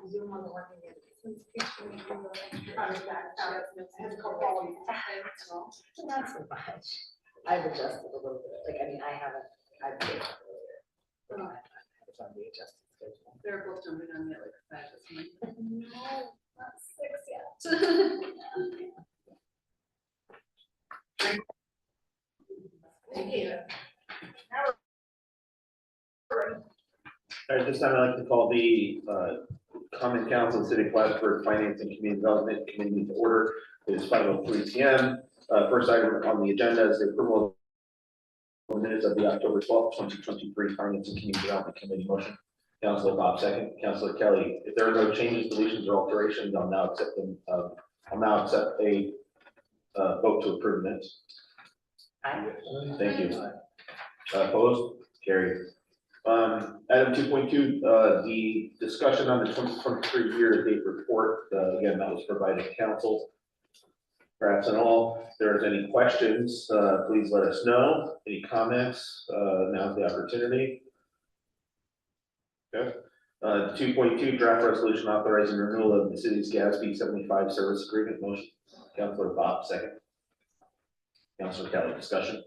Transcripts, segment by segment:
Zoom on the working day. Has quality. Not so much. I've adjusted a little bit, like, I mean, I've been earlier. It's on the adjusted schedule. They're both jumping on me at like 5 this morning. No, not 6 yet. Thank you. At this time, I'd like to call the Common Council of City of Plattsburgh Finance and Community Development Committee to order. It is 5:03 p.m. First item on the agenda is the approval of the minutes of the October 12th, 2023 Finance and Community Development Committee motion. Councilor Bob second. Councilor Kelly. If there are no changes, deletions, or alterations, I'll now accept them. I'll now accept a vote to approve minutes. Aye. Thank you. Opposed? Carried. Item 2.2, the discussion on the 2023 year-to-date report. Again, that was provided to council. Perhaps in all, if there's any questions, please let us know. Any comments? Now's the opportunity. Okay. 2.2, draft resolution authorizing renewal of the city's GASB 75 service agreement motion. Councilor Bob, second. Councilor Kelly, discussion.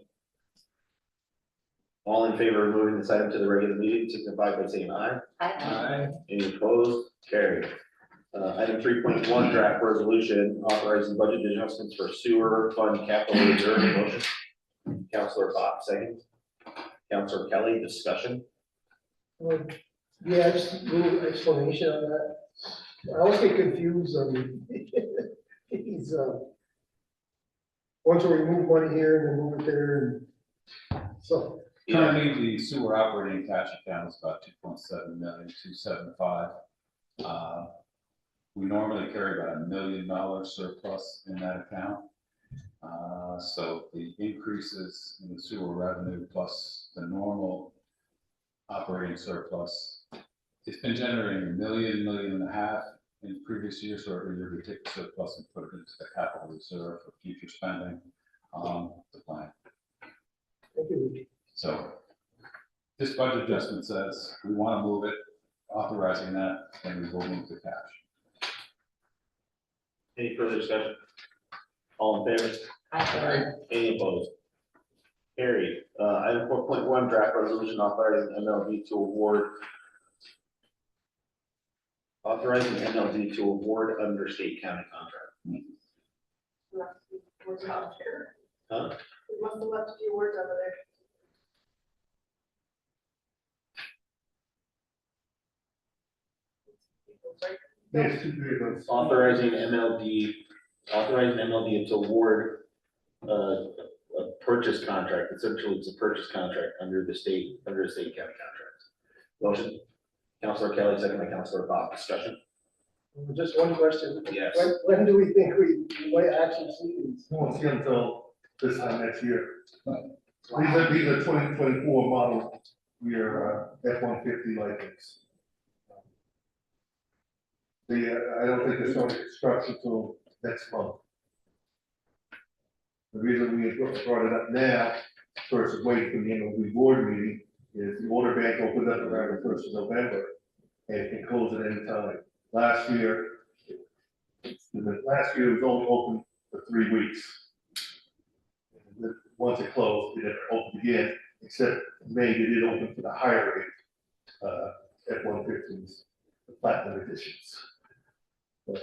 All in favor of moving this item to the regular meeting, signify by saying aye. Aye. Any opposed? Carried. Item 3.1, draft resolution authorizing budget adjustments for sewer fund capital reserve motion. Councilor Bob, second. Councilor Kelly, discussion. Yeah, just a little explanation on that. I always get confused on these, once we remove money here and then move it there, and so. Currently, the sewer operating cash account is about 2.7 million, 275. We normally carry about $1 million surplus in that account. So the increases in the sewer revenue plus the normal operating surplus, it's been generating $1 million, $1.5 million in previous years. So every year we take the surplus and put it into the capital reserve for future spending. The plan. Thank you. So this budget adjustment says we want to move it, authorizing that, and we will move the cash. Any further discussion? All in favor? Aye. Any opposed? Carried. Item 4.1, draft resolution authorizing MLD to award. Authorizing MLD to award under state county contract. Words out there. Huh? We must have left a few words over there. Yes, 2 3 Authorizing MLD to award a purchase contract. Essentially, it's a purchase contract under the state county contract. Motion. Councilor Kelly, second by Councilor Bob. Discussion. Just one question. Yes. When do we think we might actually see these? Won't see until this time next year. These are 2024 model year F-150 Lightnings. I don't think they're starting construction till next month. The reason we brought it up now, versus waiting for the MLB board meeting, is the order bank opened up around the 1st of November, and it can close at any time. Last year it was only open for 3 weeks. Once it closed, it never opened again, except May, they did open for the higher rate F-150s, the platinum editions. But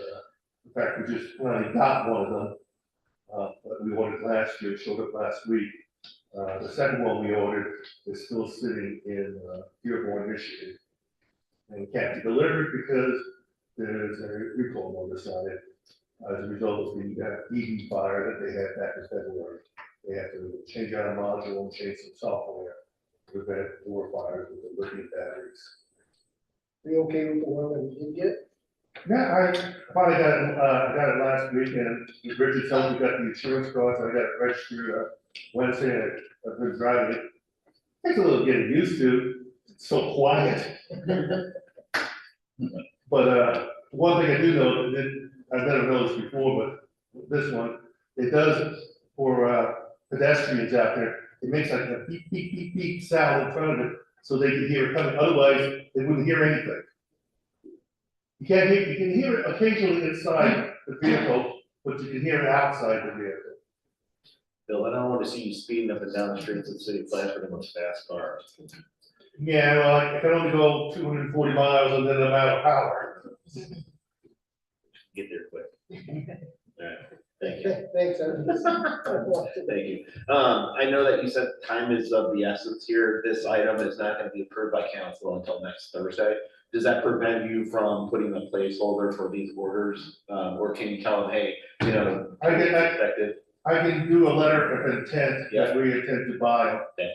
in fact, we just finally got one of them, but we ordered last year, showed up last week. The second one we ordered is still sitting in Dearborn, Michigan, and can't be delivered because there's a recall notice on it as a result of the EV fire that they had back in February. They have to change out a module and change some software to prevent door fires with the lithium batteries. Are you okay with the one that we did get? Yeah, I finally got it last week, and Richard told me got the insurance cards. I got it registered Wednesday, and I've been driving it. Takes a little getting used to. It's so quiet. But one thing I do know that I've never noticed before, but this one, it does for pedestrians out there. It makes like a beep, beep, beep, beep sound in front of it, so they can hear it coming. Otherwise, they wouldn't hear anything. you can hear it occasionally inside the vehicle, but you can hear it outside the vehicle. Bill, I don't want to see you speeding up and down the streets of the city of Plattsburgh in those fast cars. Yeah, well, I can only go 240 miles and then I'm out of power. Get there quick. All right, thank you. Thanks, Evan. Thank you. I know that you said time is of the essence here. This item is not gonna be approved by council until next Thursday. Does that prevent you from putting a placeholder for these orders? Or can you tell them, hey, you know, I can- I- expected? I can do a letter of intent that we intend to buy. Okay.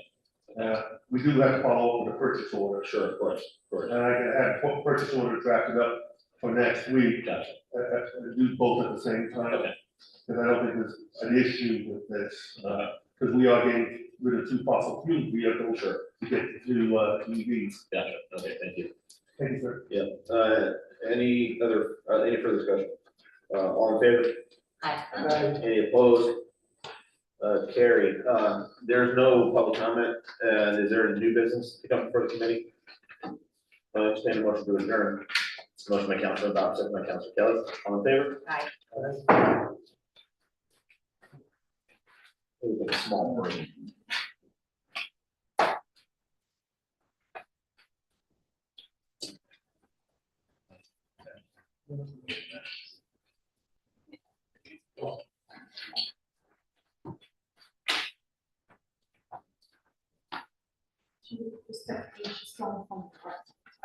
We do have to follow up with a purchase order. Sure, of course. And I can have a purchase order drafted up for next week. Gotcha. Do both at the same time. Okay. Because I don't think there's an issue with this, because we are getting rid of 2 fossil fuel vehicles Sure. to get to EVs. Gotcha. Okay, thank you. Thank you, sir. Yeah. Any further discussion? All in favor? Hi. Any opposed? Carried. There's no public comment, and is there any new business to come before the committee? I understand the motion to adjourn. Motion by Councilor Bob, second by Councilor Kelly. All in favor? Hi. We'll take a small break.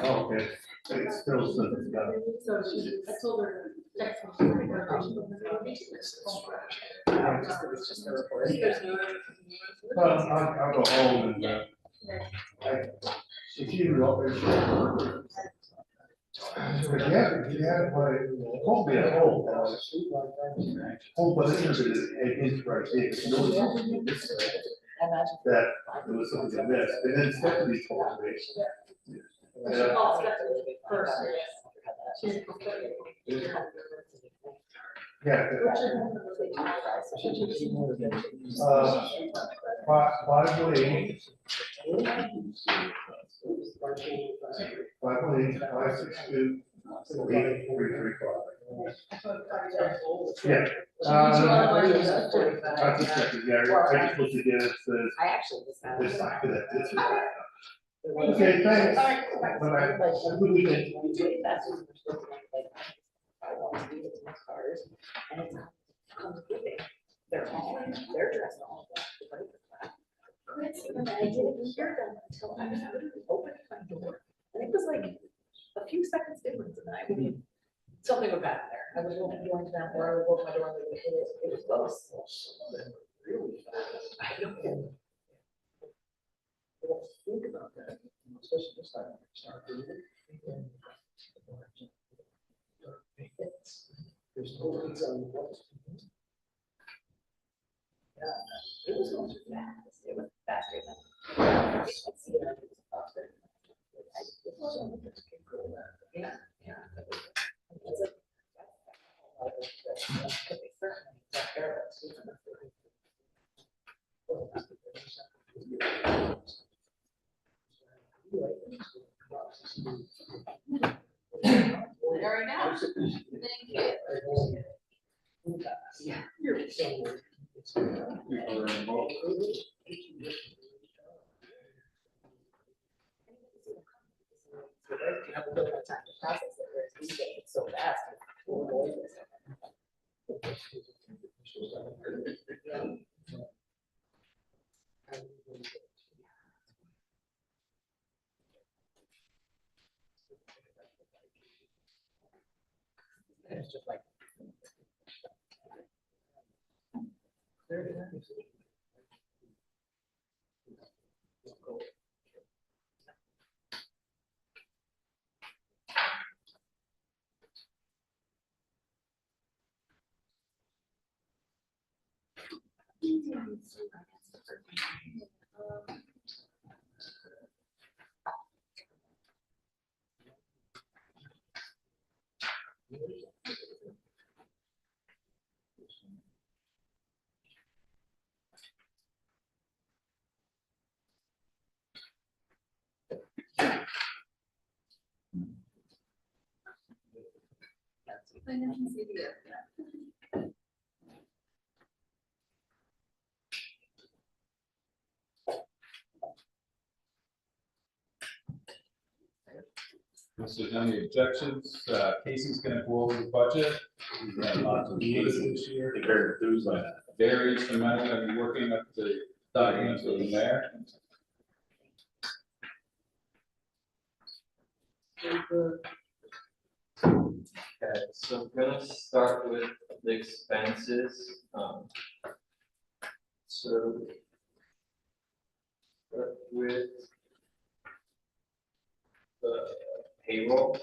Oh, okay. It's still, so it's got. So I told her, text me. It's just a report. Well, I'll go home and, if you, call me at home. Home, but it's right there. That there was something I missed, and then Stephanie told me. She called Stephanie first. She's. Yeah. Five ways. 518-562-8335. Yeah. I just checked it, yeah, I just looked again, it says, I actually just got. this side of that. Okay, thanks. Bye-bye. Have a good weekend. I want to leave it to my cars, and it's comes with it. They're dressed all black. And I didn't hear them until I was literally opening my door, and it was like a few seconds difference, and I would, something would happen there. I was going to that door, I would open my door, and it was close. Really fast. I don't know. Think about that, especially this time. There's no reason. Yeah, it was going too fast. It was faster than. Yeah, yeah. Very nice. Thank you. Yeah. You have a little bit of time to process it, whereas these days it's so fast. It's just like. Finance and CDO, yeah. If there's any objections, Casey's gonna go over the budget. We've had lots of meetings this year. They're very enthused by that. Very instrumental in working up the documents with the mayor. Okay, so I'm gonna start with the expenses, so. Start with the payroll.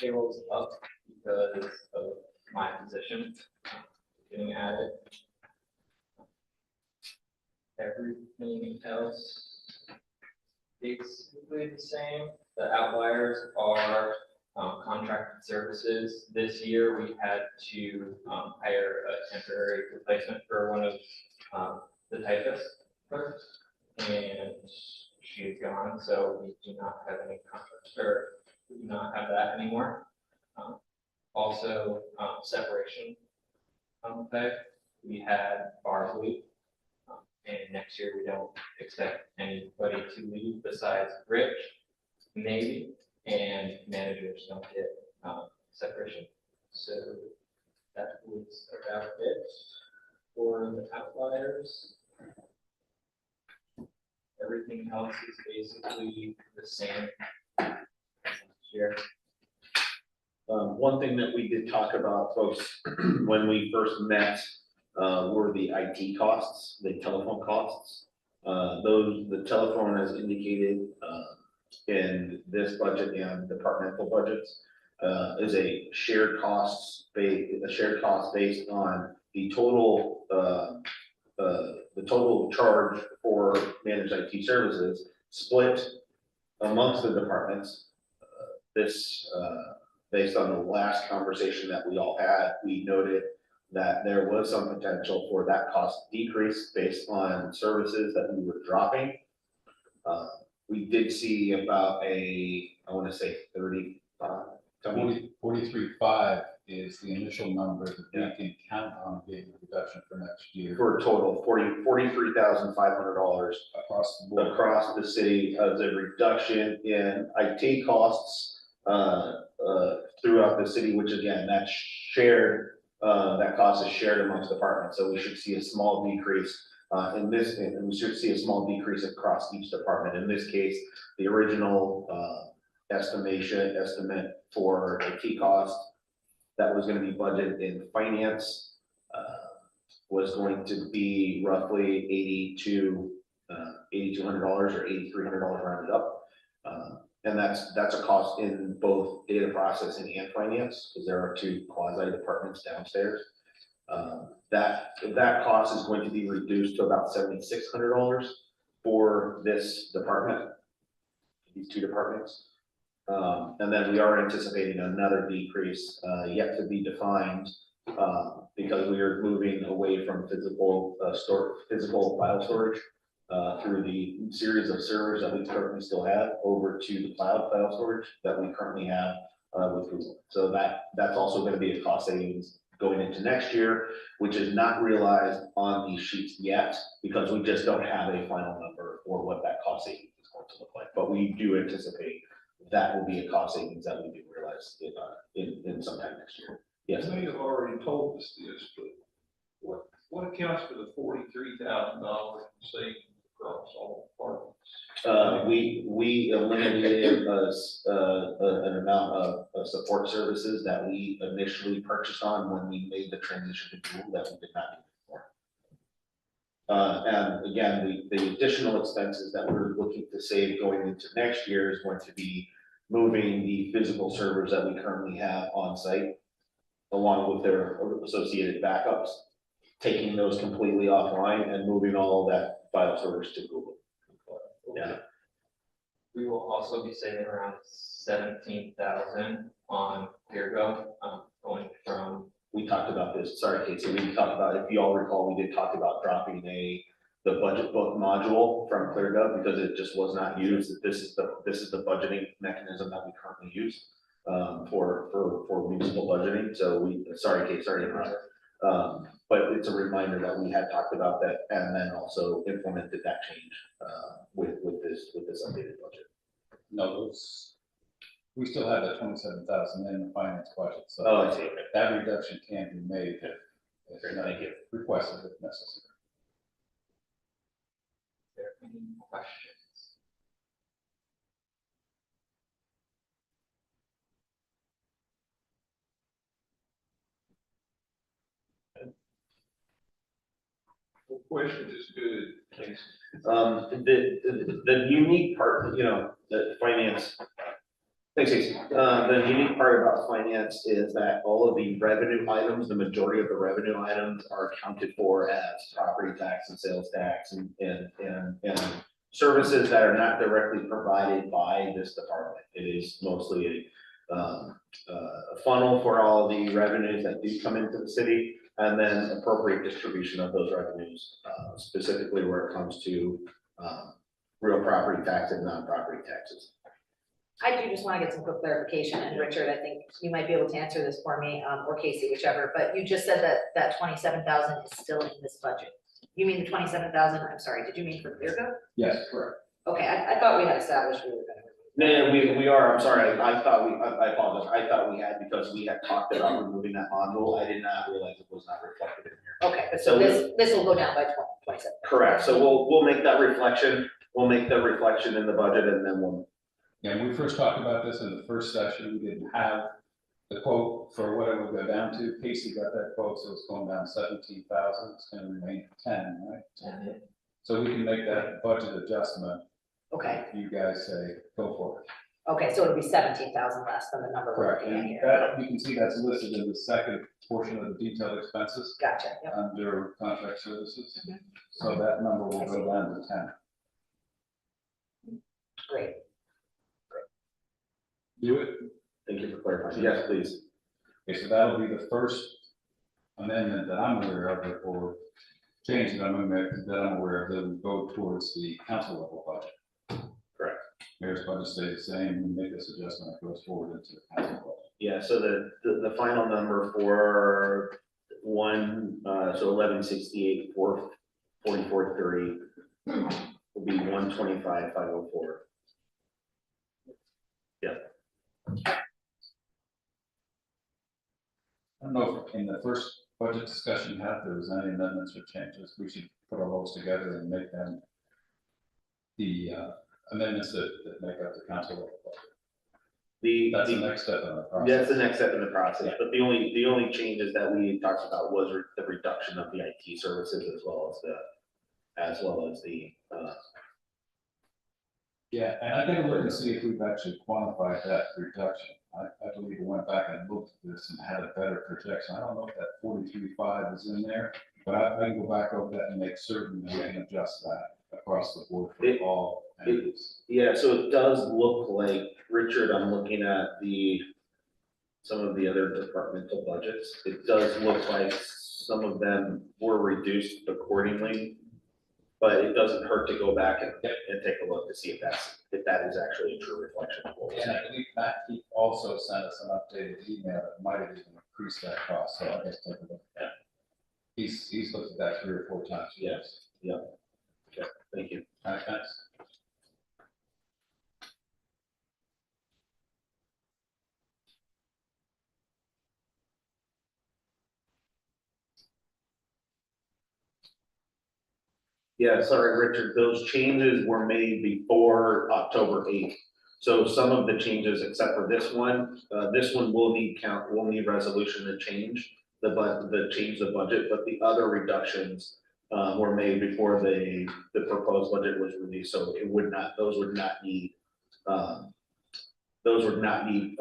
Payroll's up because of my position getting added. Everything else basically the same. The outliers are contracted services. This year, we had to hire a temporary replacement for one of the typists clerks, and she's gone, so we do not have any contracts, or we do not have that anymore. Also, separation pay. We had bar leave, and next year we don't expect anybody to leave besides Rich, maybe, and managers don't get separation. So that would start out it for the outliers. Everything else is basically the same as last year. One thing that we did talk about, folks, when we first met, were the IT costs, the telephone costs. The telephone as indicated, in this budget and departmental budgets, is a shared cost based on the total, charge for managed IT services split amongst the departments. Based on the last conversation that we all had, we noted that there was some potential for that cost decrease based on services that we were dropping. We did see about I want to say 35. 43.5 is the initial number that we can count on being a reduction for next year. For a total $43,500 Across the board. across the city as a reduction in IT costs throughout the city, which again, that's shared, that cost is shared amongst departments. So we should see a small decrease and we should see a small decrease across each department. In this case, the original estimate for IT cost that was going to be budgeted in finance was going to be roughly $8,200 or $8,300 rounded up. And that's a cost in both data processing and finance, because there are two quasi departments downstairs. That cost is going to be reduced to about $7,600 for this department, these two departments. And then we are anticipating another decrease yet to be defined because we are moving away from physical file storage through the series of servers that we currently still have over to the cloud file storage that we currently have with Google. So that's also going to be a cost savings going into next year, which is not realized on these sheets yet because we just don't have a final number for what that cost savings is going to look like. But we do anticipate that will be a cost savings that we do realize in sometime next year. Yes. You may have already told us this, but what accounts for the $43,000 savings across all departments? We eliminated an amount of support services that we initially purchased on when we made the transition to Google that we did not need before. And again, the additional expenses that we're looking to save going into next year is going to be moving the physical servers that we currently have on site, along with their associated backups, taking those completely offline and moving all of that file storage to Google. Yeah. We will also be saving around 17,000 on ClearGo, going from. We talked about this, sorry, Casey, we talked about, if you all recall, we did talk about dropping the budget book module from ClearGov because it just was not used. This is the budgeting mechanism that we currently use. for municipal budgeting, so sorry, Kate, sorry to interrupt. But it's a reminder that we had talked about that and then also implemented that change, with this updated budget. No, those, we still have that 27,000 in the finance budget, so. Oh, I see, okay. That reduction can be made if Great, thank you. requested if necessary. Is there any questions? Well, question is good, thanks. The unique part, the finance. Thanks, Casey. The unique part about finance is that all of the revenue items, the majority of the revenue items are accounted for as property tax and sales tax and services that are not directly provided by this department. It is mostly a funnel for all the revenues that do come into the city, and then appropriate distribution of those revenues, specifically where it comes to real property tax and non-property taxes. I do just want to get some quick clarification, and Richard, I think you might be able to answer this for me, or Casey, whichever, but you just said that 27,000 is still in this budget. You mean the 27,000, I'm sorry, did you mean for Clearco? Yes, correct. Okay, I thought we had established we were gonna. No, we are, I'm sorry, I apologize, I thought we had, because we had talked about removing that module, I did not realize it was not reflected in here. Okay, but so this will go down by 27. Correct, so we'll make that reflection, in the budget, and then we'll. Yeah, when we first talked about this in the first session, we didn't have the quote for what it would go down to. Casey got that quote, so it's going down 17,000, it's gonna remain 10, right? So we can make that budget adjustment. Okay, If you guys say, go for it. okay, so it'll be 17,000 less than the number we're Correct, looking at and here. that, you can see that's listed in the second portion of the detailed expenses Gotcha, yep. under contract services. Mhm. So that number will go down to 10. Great. Do it. Thank you for clarifying, yes, please. Okay, so that'll be the first amendment that I'm aware of, or change that I'm aware of, that will go towards the council level budget. Correct. Mayor's budget stays the same, we make this adjustment, it goes forward into the council level. Yeah, so the final number for so 1168, 4430 will be 125,504. Yeah. I don't know if in the first budget discussion you had, there was any amendments or changes, we should put all those together and make them the amendments that make up the council level budget. That's the next step in the process. That's the next step in the process, but the only changes that we talked about was the reduction of the IT services as well as the. Yeah, and I think we're going to see if we've actually quantified that reduction. I believe we went back and looked at this and had a better projection. I don't know if that 43.5 is in there, but I can go back over that and make certain that we can adjust that across the board for all entities. Yeah, so it does look like, Richard, I'm looking at some of the other departmental budgets. It does look like some of them were reduced accordingly. But it doesn't hurt to go back and take a look to see if that is actually a true reflection of what was. And I believe Matt Keith also sent us an updated email that might have even increased that cost, so I guess take a look at that. He's looked at that 3 or 4 times. Yes, yep. Okay, thank you. All right, thanks. Yeah, sorry, Richard, those changes were made before October 8th. So some of the changes, except for this one will need resolution to change the budget, but the other reductions were made before the proposed budget was released, so those would not need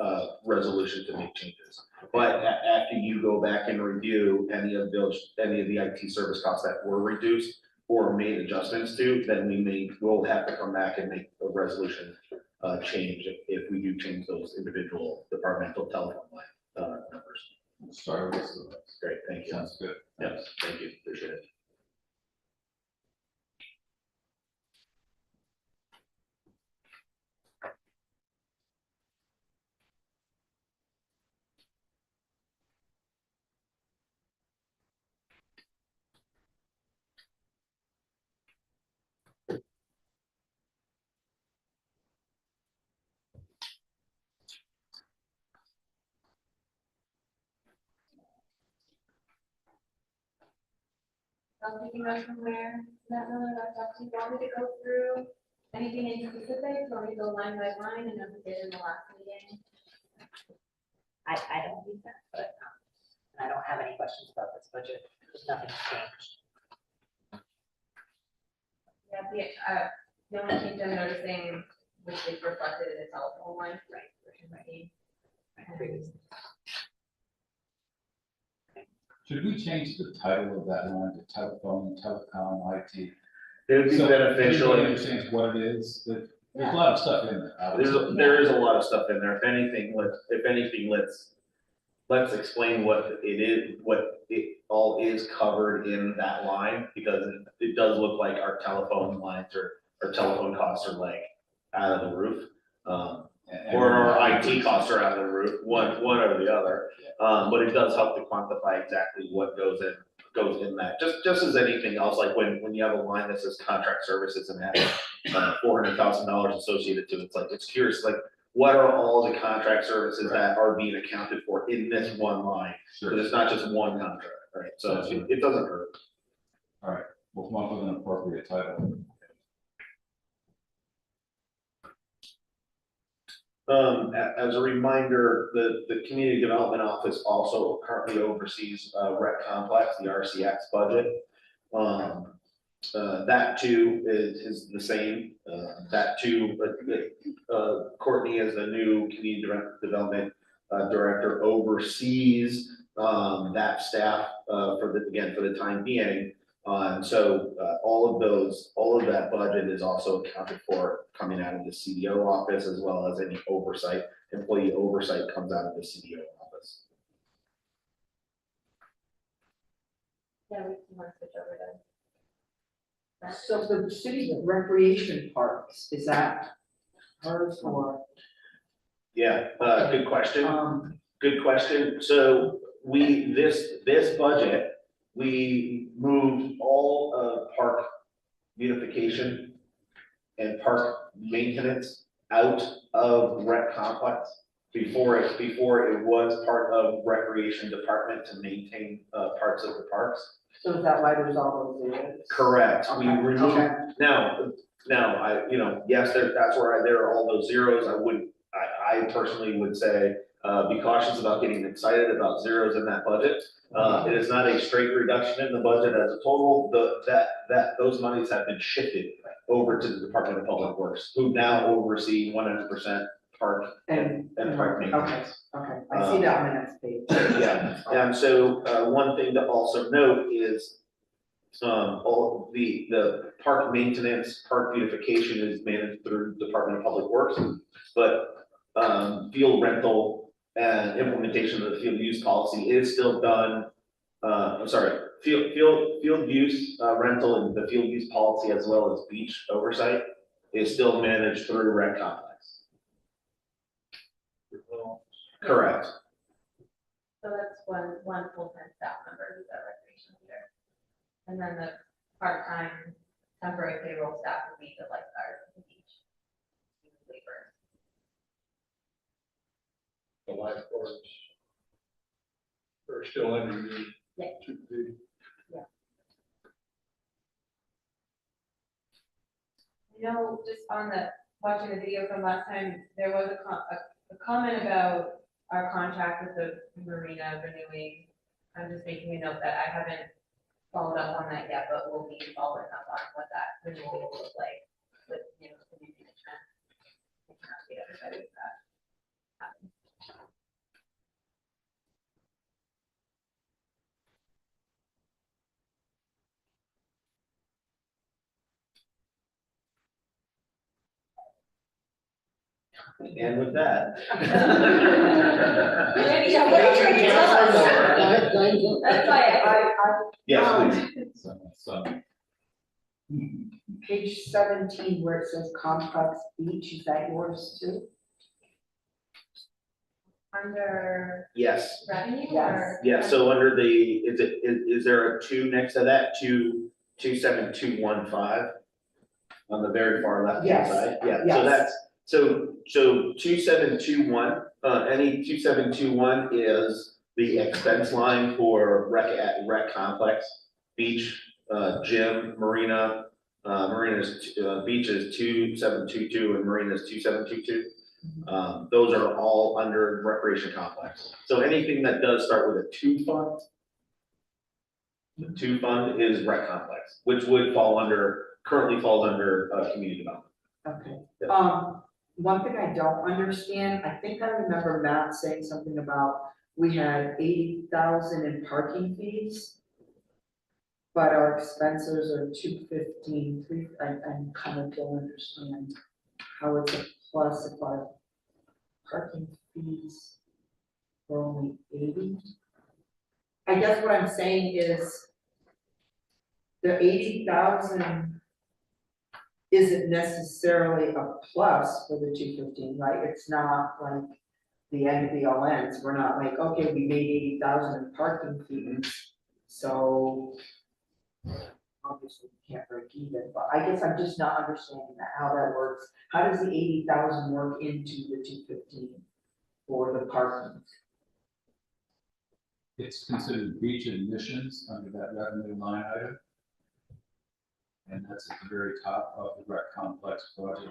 resolution to make changes. But after you go back and review any of the IT service costs that were reduced or made adjustments to, then we'll have to come back and make a resolution change if we do change those individual departmental telephone line numbers. We'll start with this. Great, thank you. Sounds good. Yes, thank you, appreciate it. Housekeeping notes from where, that Miller, that Dr. wanted to go through, anything in specific, or we go line by line, and as we did in the last meeting? I don't need that, but, I don't have any questions about this budget, there's nothing changed. Yeah, the only change I'm noticing, which is reflected in the telephone line, right, which is my name. Should we change the title of that line to telephone, telecom, IT? It would be So beneficial. everybody understands what it is, there's a lot of stuff in there. obviously. There is a lot of stuff in there. If anything, let's explain what it is, what it all is covered in that line, because it does look like our telephone lines our telephone costs are like out of the roof. And- Or our IT costs are out of the roof, one or the other. But it does help to quantify exactly what goes in that, just as anything else, like when you have a line that says contract services and has $400,000 associated to it, it's like, it's curious, like, what are all the contract services that are being accounted for in this one line? Sure. Because it's not just one contract, right? So it doesn't hurt. All right, we'll come up with an appropriate title. As a reminder, the Community Development Office also currently oversees rec complex, the RCX budget. That too is the same. That too, Courtney as the new Community Development Director oversees that staff for the time being. So all of that budget is also accounted for coming out of the CDO office, as well as any employee oversight comes out of the CDO office. Yeah, we can want to switch over to. So the city recreation parks, is that hers or? Yeah, good question. Good question. So this budget, we moved all of park beautification and park maintenance out of rec complex. Before it was part of recreation department to maintain parts of the parks. So is that why there's all those zeros? Correct. We Okay, removed, okay. now, yes, that's where there are all those zeros. I personally would say, be cautious about getting excited about zeros in that budget. It is not a straight reduction in the budget as a total, those monies have been shifted over to the Department of Public Works, who now oversee 100% park and park maintenance. Okay, I see that on the next page. Yeah, and so, one thing to also note is, all the park maintenance, park beautification is managed through Department of Public Works, but, field rental and implementation of the field use policy is still done. Field use, rental and the field use policy, as well as beach oversight, is still managed through rec complex. Correct. So that's one full-time staff member who's at recreation leader. And then the part-time temporary payroll staff would be the lifeguard at the beach. Labor. The lifeguards are still under you. Yeah. You know, just on watching the video from last time, there was a comment about our contract with the marina renewing. I'm just making a note that I haven't followed up on that yet, but we'll be following up on what that renewal will look like with, the new management. We can update everybody with that. And with that. Yeah, what are you trying to tell us? That's why I. Yes, please. So, Page 17 where it says complex beach, is that yours too? Under Yes. revenue Yes. or? Yeah, so under is there a 2 next to that, 27215? On the very far left hand Yes, side? Yeah, so yes. that's, so 2721, any 2721 is the expense line for rec complex, beach, gym, marina, beach is 2722 and marina is 2722. Those are all under recreation complex. So anything that does start with a two fund, the two fund is rec complex, which would currently falls under, community development. Okay. Yeah. One thing I don't understand, I think I remember Matt saying something about we had 80,000 in parking fees. But our expenses are 215, I kind of don't understand how it's a plus if our parking fees were only 80. I guess what I'm saying is the 80,000 isn't necessarily a plus for the 215, right? It's not like the end of the all ends. We're not like, okay, we made 80,000 in parking fees, so obviously we can't break even, but I guess I'm just not understanding how that works. How does the 80,000 work into the 215 for the parking? It's considered beach admissions under that revenue line item. And that's at the very top of the rec complex budget.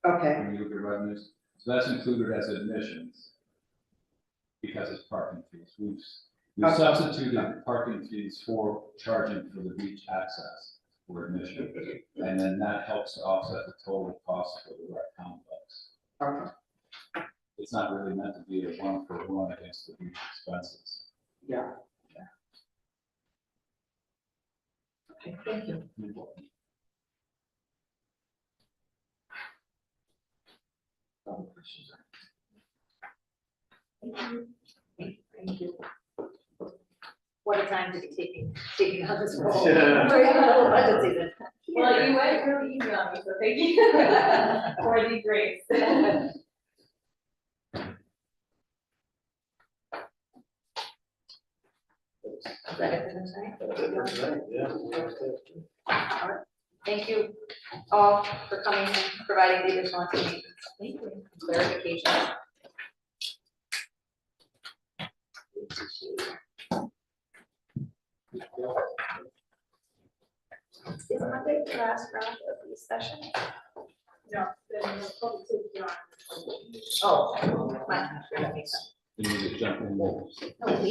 Okay, When you look at revenues, so that's included as admissions. Because it's parking fees. We Okay. substituted parking fees for charging for the beach access for admission. And then that helps to offset the total cost for the rec complex. okay, It's not really meant to be a 1-for-1 against the beach expenses. yeah. Okay, thank you. Other questions? Thank you. What a time to be taking on this role. We're Yeah. in the middle of budget season. Well, you went really easy on me, so thank you for the grace. Is that it for tonight? That's it for tonight, yeah. Thank you all for coming and providing the additional information. Thank you. Clarification. Is Monday the last round of these sessions? No, then the public safety on. Oh, my, that makes sense. You need to jump in there. No, we